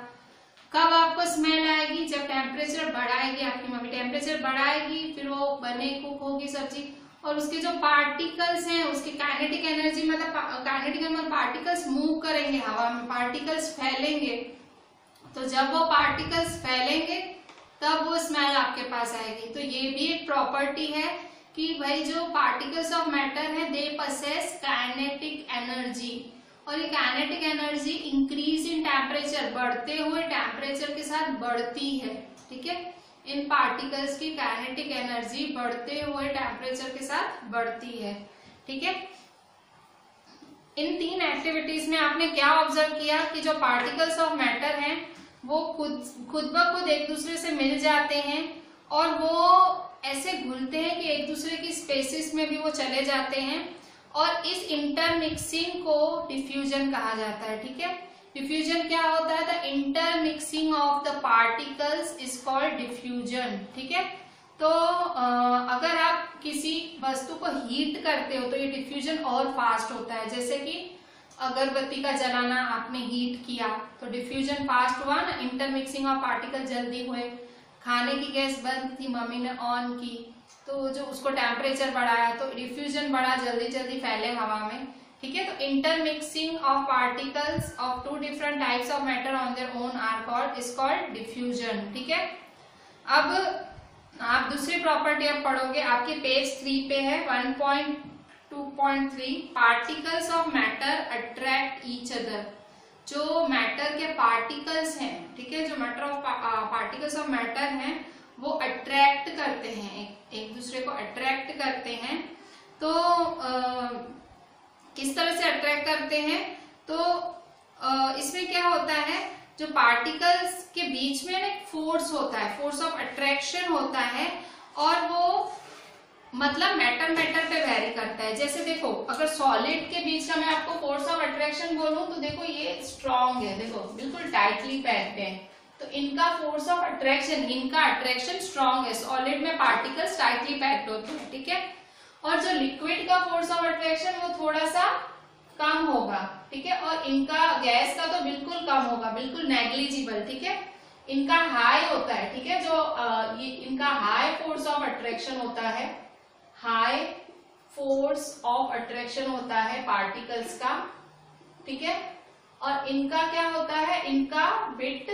कब आपको स्मेल आएगी? जब टेम्परेचर बढ़ाएगी आपकी मम्मी, टेम्परेचर बढ़ाएगी, फिर वो बने कुक होगी सब्जी, और उसके जो पार्टिकल्स हैं उसकी काइनेटिक एनर्जी, मतलब काइनेटिक एनर्जी पार्टिकल्स मूव करेंगे हवा में, पार्टिकल्स फैलेंगे। तो जब वो पार्टिकल्स फैलेंगे तब वो स्मेल आपके पास आएगी। तो ये भी एक प्रॉपर्टी है कि भाई जो पार्टिकल्स ऑफ मैटर है दे पसेस काइनेटिक एनर्जी, और ये kinetic energy increase in temperature, बढ़ते हुए टेम्परेचर के साथ बढ़ती है। ठीक है, इन पार्टिकल्स की काइनेटिक एनर्जी बढ़ते हुए टेम्परेचर के साथ बढ़ती है। ठीक है, इन 3 एक्टिविटीज में आपने क्या ऑब्जर्व किया कि जो पार्टिकल्स ऑफ मैटर हैं वो खुद ब खुद एक दूसरे से मिल जाते हैं, और वो ऐसे घुलते हैं कि एक दूसरे की स्पेसिस में भी वो चले जाते हैं, और इस इंटरमिक्सिंग को डिफ्यूजन कहा जाता है। ठीक है, डिफ्यूजन क्या होता है? The intermixing of the particles is called diffusion. ठीक है, तो अगर आप किसी वस्तु को हीट करते हो तो ये डिफ्यूजन और फास्ट होता है। जैसे कि अगरबत्ती का जलाना आपने हीट किया तो डिफ्यूजन फास्ट हुआ ना, इंटरमिक्सिंग ऑफ पार्टिकल जल्दी हुए। खाने की गैस बंद थी, मम्मी ने ऑन की, तो जो उसको टेम्परेचर बढ़ाया तो डिफ्यूजन बढ़ा, जल्दी जल्दी फैले हवा में। ठीक है, तो intermixing of particles of 2 different types of matter on their own are called is called diffusion. ठीक है, अब आप दूसरी प्रॉपर्टी अब पढ़ोगे, आपके पेज 3 पे है 1.2.3, particles of matter attract each other. जो मैटर के पार्टिकल्स हैं, ठीक है, जो matter of particles of matter हैं वो अट्रैक्ट करते हैं, एक दूसरे को अट्रैक्ट करते हैं। तो किस तरह से अट्रैक्ट करते हैं? तो इसमें क्या होता है, जो पार्टिकल्स के बीच में एक फोर्स होता है, फोर्स ऑफ अट्रैक्शन होता है, और वो मतलब मैटर पे वेरी करता है। जैसे देखो, अगर सॉलिड के बीच का मैं आपको फोर्स ऑफ अट्रैक्शन बोलूं तो देखो ये स्ट्रॉन्ग है, देखो बिल्कुल टाइटली पैक्ड है, तो इनका फोर्स ऑफ अट्रैक्शन, इनका अट्रैक्शन स्ट्रॉन्ग है। सॉलिड में पार्टिकल्स टाइटली पैक्ड होते हैं। ठीक है, और जो लिक्विड का फोर्स ऑफ अट्रैक्शन वो थोड़ा सा कम होगा। ठीक है, और इनका गैस का तो बिल्कुल कम होगा, बिल्कुल नेग्लिजिबल। ठीक है, इनका हाई होता है। ठीक है, जो ये इनका हाई फोर्स ऑफ अट्रैक्शन होता है, हाई फोर्स ऑफ अट्रैक्शन होता है पार्टिकल्स का। ठीक है, और इनका क्या होता है, इनका बिट,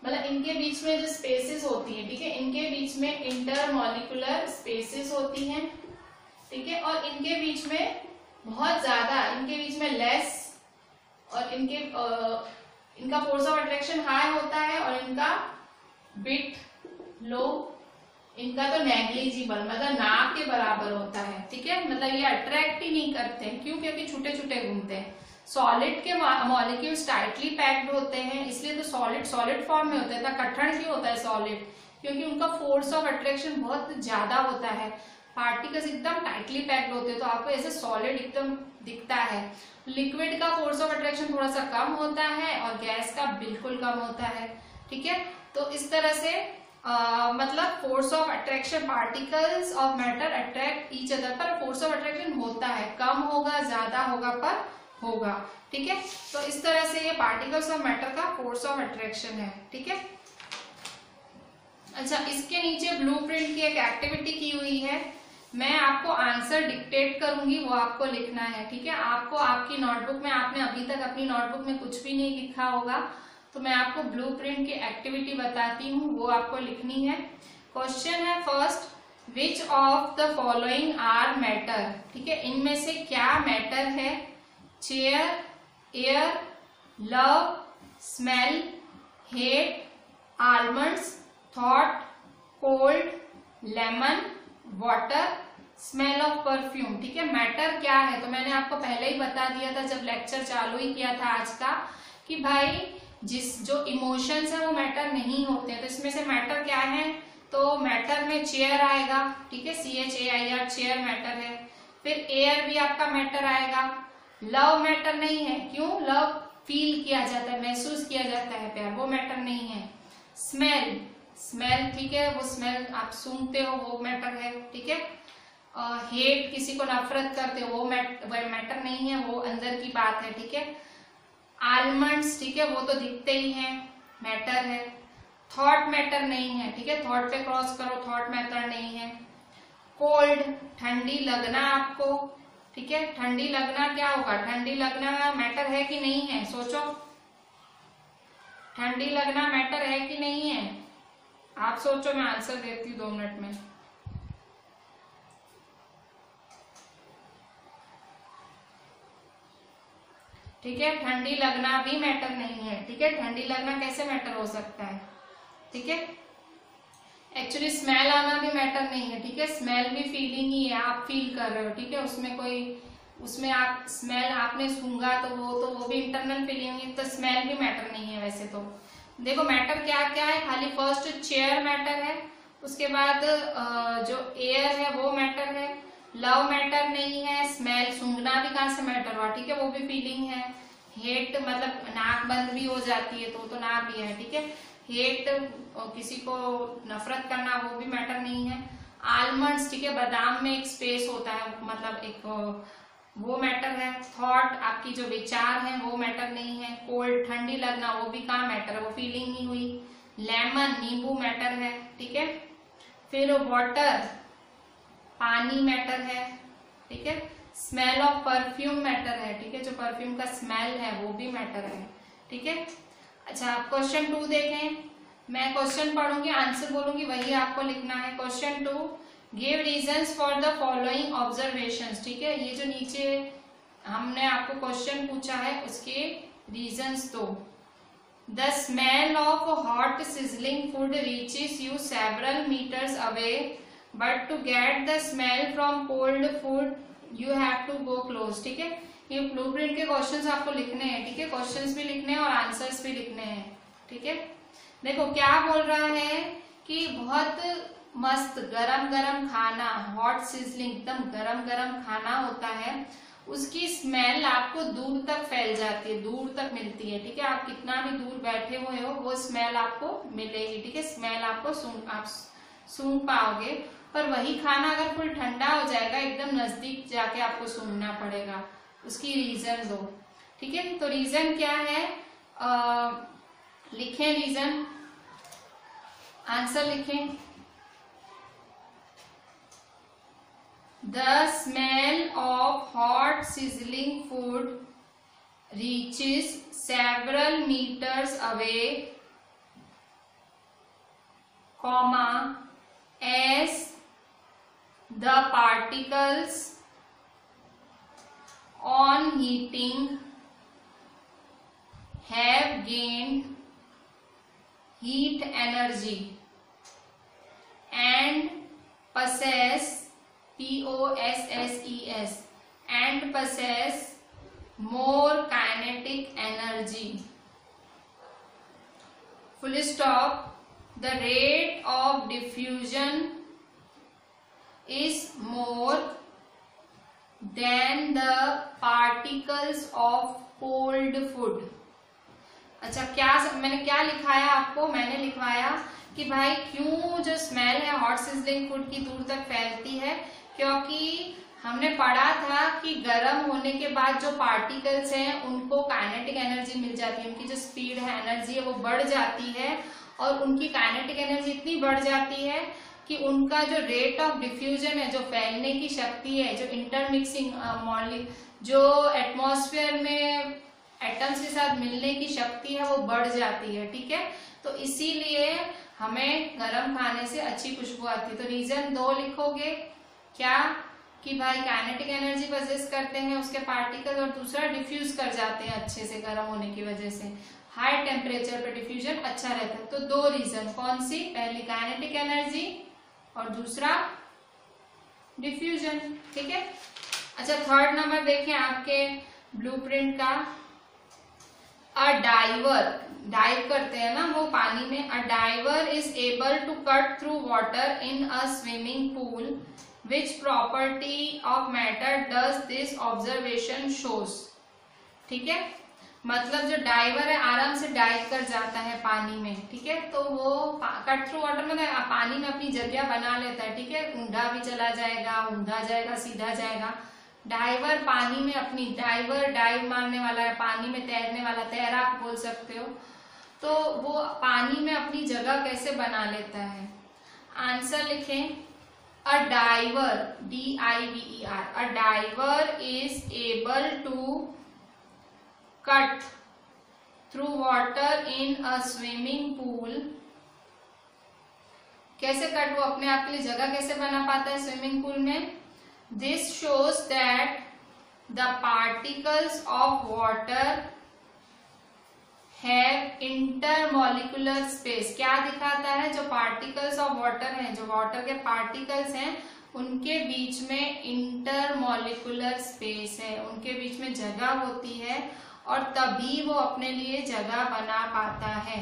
मतलब इनके बीच में जो स्पेसेस होती हैं, ठीक है, इनके बीच में इंटरमॉलिक्यूलर स्पेसेस होती हैं। ठीक है, और इनके बीच में बहुत ज्यादा, इनके बीच में लेस, और इनका फोर्स ऑफ अट्रैक्शन हाई होता है, और इनका बिट लो, इनका तो नेग्लिजिबल, मतलब ना के बराबर होता है। ठीक है, मतलब ये अट्रैक्ट ही नहीं करते हैं। क्यों? क्योंकि छोटे छोटे घूमते हैं। सॉलिड के मॉलिक्यूल्स टाइटली पैक्ड होते हैं, इसलिए तो सॉलिड फॉर्म में होता है। इतना कठिन क्यों होता है सॉलिड? क्योंकि उनका फोर्स ऑफ अट्रैक्शन बहुत ज्यादा होता है। पार्टिकल्स एकदम टाइटली पैक्ड होते हैं तो आपको ऐसे सॉलिड एकदम दिखता है। लिक्विड का फोर्स ऑफ अट्रैक्शन थोड़ा सा कम होता है और गैस का बिल्कुल कम होता है। ठीक है, तो इस तरह से मतलब force of attraction, particles of matter attract each other, पर फोर्स ऑफ अट्रैक्शन होता है, कम होगा ज्यादा होगा पर होगा। ठीक है, तो इस तरह से ये पार्टिकल्स ऑफ मैटर का फोर्स ऑफ अट्रैक्शन है। ठीक है, अच्छा इसके नीचे ब्लूप्रिंट की एक एक्टिविटी की हुई है, मैं आपको आंसर डिक्टेट करूंगी, वो आपको लिखना है। ठीक है, आपको आपकी नोटबुक में, आपने अभी तक अपनी नोटबुक में कुछ भी नहीं लिखा होगा तो मैं आपको ब्लूप्रिंट की एक्टिविटी बताती हूँ, वो आपको लिखनी है। क्वेश्चन है first, which of the following are matter. ठीक है, इनमें से क्या मैटर है? Chair, air, love, smell, hate, almonds, thought, cold, lemon, water, smell of perfume. ठीक है, मैटर क्या है तो मैंने आपको पहले ही बता दिया था जब लेक्चर चालू ही किया था आज का, कि भाई जो इमोशंस है वो मैटर नहीं होते हैं। तो इसमें से मैटर क्या है, तो मैटर में चेयर आएगा। ठीक है, CHAIR, चेयर मैटर है। फिर एयर भी आपका मैटर आएगा। लव मैटर नहीं है, क्यों? लव फील किया जाता है, महसूस किया जाता है प्यार, वो मैटर नहीं है। स्मेल, ठीक है, वो स्मेल आप सूंघते हो, वो मैटर है। ठीक है, हेट, किसी को नफरत करते हो, वो मैटर नहीं है, वो अंदर की बात है। ठीक है, आलमंड्स, ठीक है, वो तो दिखते ही हैं, मैटर है। थॉट मैटर नहीं है। ठीक है, थॉट पे क्रॉस करो, थॉट मैटर नहीं है। कोल्ड, ठंडी लगना आपको। ठीक है, ठंडी लगना क्या होगा? ठंडी लगना मैटर है कि नहीं है? सोचो, ठंडी लगना मैटर है कि नहीं है? आप सोचो, मैं आंसर देती हूँ 2 मिनट में। ठीक है, ठंडी लगना भी मैटर नहीं है। ठीक है, ठंडी लगना कैसे मैटर हो सकता है? ठीक है, एक्चुअली स्मेल आना भी मैटर नहीं है। ठीक है, स्मेल भी फीलिंग ही है, आप फील कर रहे हो। ठीक है, उसमें आप स्मेल आपने सूंघा तो वो भी इंटरनल फीलिंग है, तो स्मेल भी मैटर नहीं है। वैसे तो देखो मैटर क्या क्या है, खाली फर्स्ट चेयर मैटर है, उसके बाद जो एयर है वो मैटर है, लव मैटर नहीं है, स्मेल सूंघना भी कहाँ से मैटर हुआ? ठीक है, वो भी फीलिंग है। हेट मतलब नाक बंद भी हो जाती है तो ना भी है। ठीक है, हेट किसी को नफरत करना, वो भी मैटर नहीं है। आलमंड्स, ठीक है, बादाम में एक स्पेस होता है, मतलब एक वो मैटर है। थॉट, आपकी जो विचार है वो मैटर नहीं है। कोल्ड, ठंडी लगना, वो भी कहाँ मैटर है? वो फीलिंग ही हुई। लेमन, नींबू मैटर है। ठीक है, फिर वाटर, पानी मैटर है। ठीक है, स्मेल ऑफ परफ्यूम मैटर है। ठीक है, जो परफ्यूम का स्मेल है वो भी मैटर है। ठीक है, अच्छा आप क्वेश्चन 2 देखें, मैं क्वेश्चन पढ़ूंगी, आंसर बोलूंगी, वही आपको लिखना है। Question 2, give reasons for the following observations. ठीक है, ये जो नीचे हमने आपको क्वेश्चन पूछा है उसके रीजंस दो। The smell of hot sizzling food reaches you several metres away, but to get the smell from cold food you have to go close. ठीक है, ये ब्लूप्रिंट के क्वेश्चंस आपको लिखने हैं। ठीक है, क्वेश्चंस भी लिखने हैं और आंसर्स भी लिखने हैं। ठीक है, देखो क्या बोल रहा है कि बहुत मस्त गरम गरम खाना, हॉट सिजलिंग, एकदम गरम गरम खाना होता है, उसकी स्मेल आपको दूर तक फैल जाती है, दूर तक मिलती है। ठीक है, आप कितना भी दूर बैठे हुए हो वो स्मेल आपको मिलेगी। ठीक है, स्मेल आपको आप सूंघ पाओगे, पर वही खाना अगर फुल ठंडा हो जाएगा, एकदम नजदीक जाके आपको सूंघना पड़ेगा। उसकी रीजन दो। ठीक है, तो रीजन क्या है, लिखें रीजन, आंसर लिखें। The smell of hot sizzling food reaches several meters away, comma, as the particles on heating have gained heat energy and possess POSSES and possess more kinetic energy. Full stop. The rate of diffusion is more than the particles of cold food। अच्छा, मैंने क्या लिखाया आपको, मैंने लिखवाया कि भाई क्यों जो स्मेल है हॉट सिजलिंग फूड की दूर तक फैलती है, क्योंकि हमने पढ़ा था कि गर्म होने के बाद जो पार्टिकल्स हैं उनको काइनेटिक एनर्जी मिल जाती है, उनकी जो स्पीड है, एनर्जी है, वो बढ़ जाती है और उनकी काइनेटिक एनर्जी इतनी बढ़ जाती है कि उनका जो रेट ऑफ डिफ्यूजन है, जो फैलने की शक्ति है, जो इंटरमिक्सिंग जो एटमॉस्फेयर में एटम्स के साथ मिलने की शक्ति है, वो बढ़ जाती है। ठीक है, तो इसीलिए हमें गर्म खाने से अच्छी खुशबू आती है। तो रीजन 2 लिखोगे क्या, कि भाई काइनेटिक एनर्जी पजेस करते हैं उसके पार्टिकल, और दूसरा डिफ्यूज कर जाते हैं अच्छे से गर्म होने की वजह से, हाई टेम्परेचर पे डिफ्यूजन अच्छा रहता है। तो 2 रीजन, कौन सी, पहली काइनेटिक एनर्जी और दूसरा डिफ्यूजन। ठीक है, अच्छा थर्ड नंबर देखें आपके ब्लूप्रिंट का, अ डाइवर, डाइव करते हैं ना वो पानी में, a diver is able to cut through water in a swimming pool, which property of matter does this observation shows. ठीक है, मतलब जो डाइवर है आराम से डाइव कर जाता है पानी में। ठीक है, तो वो कट थ्रू वाटर में पानी में अपनी जगह बना लेता है। ठीक है, ऊंधा भी चला जाएगा, ऊंधा जाएगा, सीधा जाएगा। डाइवर पानी में अपनी, डाइवर डाइव मारने वाला है, पानी में तैरने वाला, तैराक बोल सकते हो। तो वो पानी में अपनी जगह कैसे बना लेता है। आंसर लिखें, a diver, DIVER, a diver is able to cut through water in a swimming pool. कैसे कट, वो अपने आप के लिए जगह कैसे बना पाता है स्विमिंग पूल में। This shows that the particles of water have intermolecular space। क्या दिखाता है, जो particles of water हैं, जो water के particles हैं, उनके बीच में intermolecular space है, उनके बीच में जगह होती है और तभी वो अपने लिए जगह बना पाता है।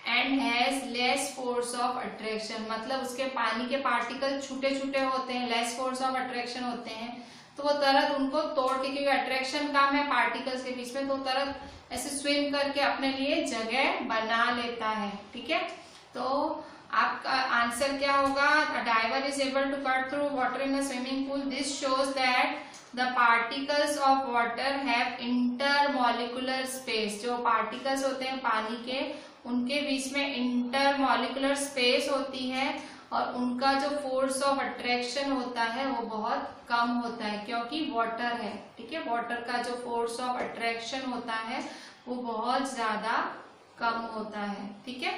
And has less force of attraction, मतलब उसके पानी के पार्टिकल छोटे छोटे होते हैं, लेस फोर्स ऑफ अट्रैक्शन होते हैं, तो वो तुरंत उनको तोड़ के, क्योंकि अट्रैक्शन कम है पार्टिकल्स के बीच में, तो तुरंत ऐसे स्विम करके अपने लिए जगह बना लेता है। ठीक है, तो आपका आंसर क्या होगा, a diver is able to cut through water in a swimming pool, this shows that the particles of water have intermolecular space. जो पार्टिकल्स होते हैं पानी के, उनके बीच में इंटरमॉलिक्यूलर स्पेस होती है और उनका जो फोर्स ऑफ अट्रैक्शन होता है वो बहुत कम होता है, क्योंकि वाटर है। ठीक है, वाटर का जो फोर्स ऑफ अट्रैक्शन होता है वो बहुत ज्यादा कम होता है। ठीक है,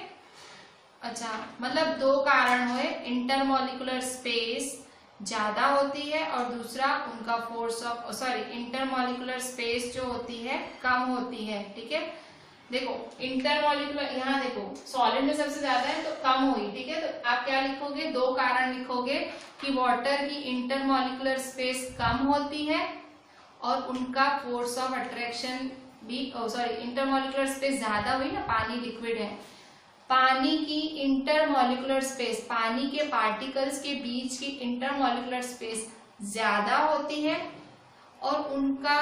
अच्छा मतलब 2 कारण हुए, इंटरमॉलिक्यूलर स्पेस ज्यादा होती है और दूसरा उनका फोर्स ऑफ इंटरमॉलिक्यूलर स्पेस जो होती है कम होती है। ठीक है, देखो इंटरमॉलिक्यूलर, यहाँ देखो सॉलिड में सबसे ज्यादा है तो कम हुई। ठीक है, तो आप क्या लिखोगे, 2 कारण लिखोगे कि वाटर की इंटरमॉलिक्यूलर स्पेस कम होती है और उनका फोर्स ऑफ अट्रैक्शन भी, इंटरमॉलिक्यूलर स्पेस ज्यादा हुई ना, पानी लिक्विड है, पानी की इंटरमॉलिक्यूलर स्पेस, पानी के पार्टिकल्स के बीच की इंटरमॉलिक्यूलर स्पेस ज्यादा होती है और उनका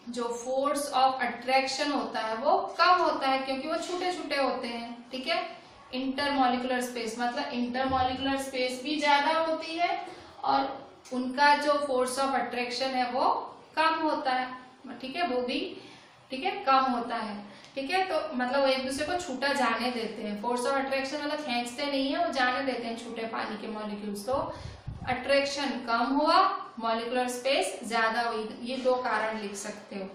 जो फोर्स ऑफ अट्रैक्शन होता है वो कम होता है, क्योंकि वो छोटे छोटे होते हैं। ठीक है, इंटरमॉलिक्यूलर स्पेस मतलब इंटरमॉलिक्यूलर स्पेस भी ज्यादा होती है और उनका जो फोर्स ऑफ अट्रैक्शन है वो कम होता है। ठीक है, वो भी ठीक है कम होता है। ठीक है, तो मतलब वो एक दूसरे को छूटा जाने देते हैं। फोर्स ऑफ अट्रैक्शन मतलब खींचते नहीं है, वो जाने देते हैं छोटे पानी के मॉलिक्यूल्स। तो अट्रैक्शन कम हुआ, मॉलिक्यूलर स्पेस ज्यादा हुई, ये 2 कारण लिख सकते हो।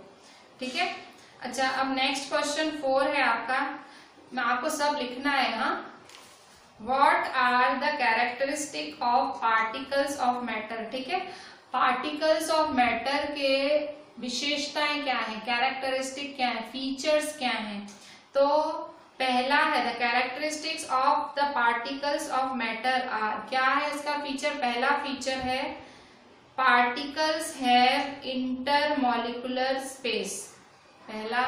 ठीक है, अच्छा अब नेक्स्ट क्वेश्चन 4 है आपका, मैं आपको सब लिखना है। हाँ, what are the characteristic of particles of matter. ठीक है, पार्टिकल्स ऑफ मैटर के विशेषताएं क्या है, कैरेक्टरिस्टिक क्या है, फीचर्स क्या है। तो पहला है the characteristics of the particles of matter are, क्या है इसका फीचर, पहला फीचर है पार्टिकल्स हैव इंटरमॉलिक्यूलर स्पेस। पहला,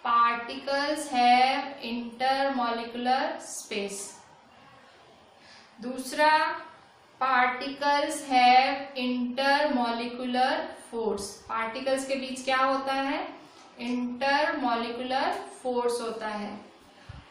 पार्टिकल्स हैव इंटरमॉलिक्यूलर स्पेस। दूसरा, particles have intermolecular force. Particles के बीच क्या होता है? इंटरमॉलिक्यूलर फोर्स होता है।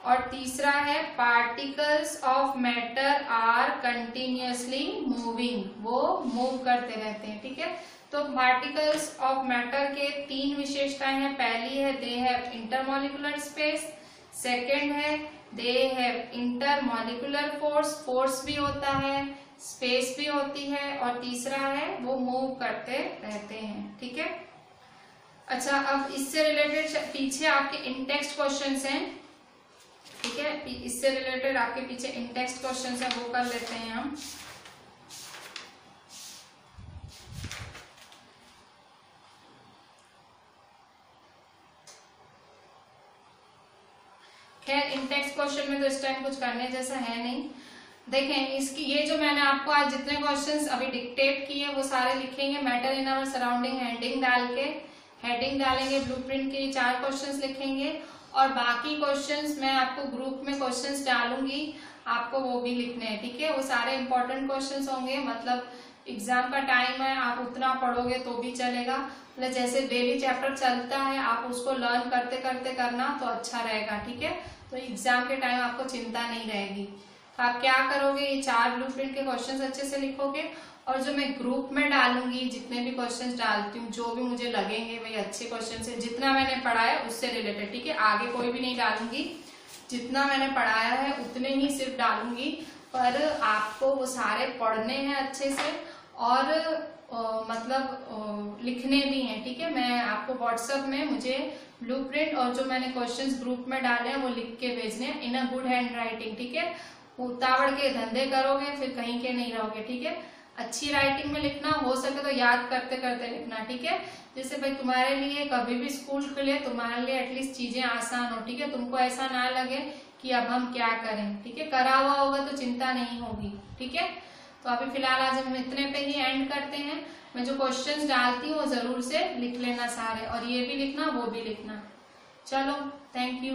और तीसरा है particles of matter are continuously moving, वो मूव करते रहते हैं। ठीक है, तो पार्टिकल्स ऑफ मैटर के 3 विशेषताएं हैं। पहली है they have intermolecular space, second है they have intermolecular force, force भी होता है, स्पेस भी होती है, और तीसरा है वो मूव करते रहते हैं। ठीक है, अच्छा अब इससे रिलेटेड पीछे आपके इंटेक्स्ट क्वेश्चंस हैं। ठीक है, इससे रिलेटेड आपके पीछे इंटेक्स्ट क्वेश्चंस हैं, वो कर लेते हैं हम। खैर इंटेक्स्ट क्वेश्चन में तो इस टाइम कुछ करने जैसा है नहीं। देखें इसकी ये जो मैंने आपको आज जितने क्वेश्चंस अभी डिक्टेट किए वो सारे लिखेंगे matter in our surrounding, heading डाल के, हेडिंग डालेंगे, ब्लूप्रिंट के 4 क्वेश्चंस लिखेंगे, और बाकी क्वेश्चंस मैं आपको ग्रुप में क्वेश्चंस डालूंगी, आपको वो भी लिखने हैं। ठीक है, वो सारे इंपॉर्टेंट क्वेश्चंस होंगे, मतलब एग्जाम का टाइम है, आप उतना पढ़ोगे तो भी चलेगा, मतलब जैसे डेली चैप्टर चलता है आप उसको लर्न करते करते करना तो अच्छा रहेगा। ठीक है, तो एग्जाम के टाइम आपको चिंता नहीं रहेगी। तो आप क्या करोगे, ये 4 ब्लूप्रिंट के क्वेश्चंस अच्छे से लिखोगे, और जो मैं ग्रुप में डालूंगी, जितने भी क्वेश्चंस डालती हूँ, जो भी मुझे लगेंगे भाई अच्छे क्वेश्चन है, जितना मैंने पढ़ाया उससे रिलेटेड। ठीक है, आगे कोई भी नहीं डालूंगी, जितना मैंने पढ़ाया है उतने ही सिर्फ डालूंगी, पर आपको वो सारे पढ़ने हैं अच्छे से, और मतलब लिखने भी हैं। ठीक है, मैं आपको व्हाट्सएप में मुझे ब्लूप्रिंट और जो मैंने क्वेश्चंस ग्रुप में डाले हैं वो लिख के भेजने हैं इन अ गुड हैंड राइटिंग। ठीक है, उतावड़ के धंधे करोगे फिर कहीं के नहीं रहोगे। ठीक है, अच्छी राइटिंग में लिखना, हो सके तो याद करते करते लिखना। ठीक है, जैसे भाई तुम्हारे लिए कभी भी स्कूल खुले तुम्हारे लिए एटलीस्ट चीजें आसान हो। ठीक है, तुमको ऐसा ना लगे कि अब हम क्या करें। ठीक है, करा हुआ होगा तो चिंता नहीं होगी। ठीक है, तो अभी फिलहाल आज हम इतने पे ही एंड करते हैं। मैं जो क्वेश्चंस डालती हूँ वो जरूर से लिख लेना सारे, और ये भी लिखना वो भी लिखना। चलो, थैंक यू।